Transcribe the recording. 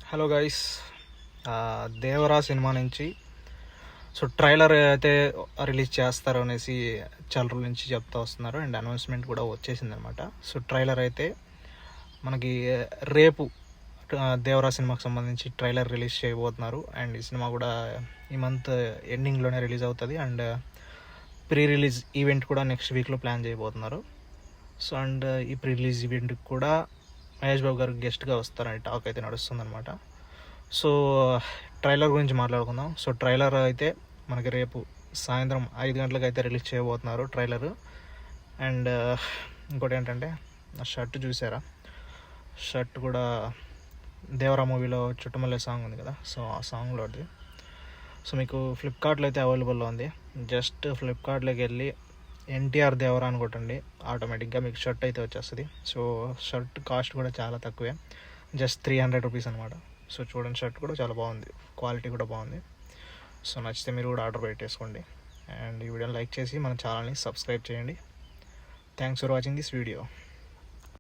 Hello guys, Devara cinema నుంచి trailer అయితే release చేస్తారు అనేసి చాలా రోజుల నుంచి చెప్తా వస్తున్నారు. అండ్ అనౌన్స్మెంట్ కూడా వచ్చేసింది అనమాట. ట్రైలర్ అయితే మనకి రేపు దేవరా సినిమాకి సంబంధించి ట్రైలర్ రిలీజ్ చేయబోతున్నారు. అండ్ ఈ సినిమా కూడా ఈ మంత్ ఎండింగ్లోనే రిలీజ్ అవుతుంది. అండ్ ప్రీ రిలీజ్ ఈవెంట్ కూడా నెక్స్ట్ వీక్లో ప్లాన్ చేయబోతున్నారు. అండ్ ఈ ప్రీ రిలీజ్ ఈవెంట్కి కూడా మహేష్ బాబు గారు గెస్ట్గా వస్తారని టాక్ అయితే నడుస్తుందన్నమాట. ట్రైలర్ గురించి మాట్లాడుకుందాం. ట్రైలర్ అయితే మనకి రేపు సాయంత్రం 5 గంటలకు అయితే రిలీజ్ చేయబోతున్నారు ట్రైలర్. అండ్ ఇంకోటి ఏంటంటే, నా షర్ట్ చూసారా? షర్ట్ కూడా దేవరా మూవీలో చుట్టుమల్లె సాంగ్ ఉంది కదా, ఆ సాంగ్లోది. మీకు ఫ్లిప్కార్ట్లో అయితే అవైలబుల్లో ఉంది. జస్ట్ ఫ్లిప్కార్ట్లోకి వెళ్ళి ఎన్టీఆర్ దేవరా అని కొట్టండి, ఆటోమేటిక్గా మీకు షర్ట్ అయితే వచ్చేస్తుంది. షర్ట్ కాస్ట్ కూడా చాలా తక్కువే, జస్ట్ 300 రూపీస్ అనమాట. చూడండి, షర్ట్ కూడా చాలా బాగుంది, క్వాలిటీ కూడా బాగుంది. నచ్చితే మీరు కూడా ఆర్డర్ పెట్టేసుకోండి. అండ్ ఈ వీడియోని లైక్ చేసి మన ఛానల్ని సబ్స్క్రైబ్ చేయండి. Thanks for watching this video.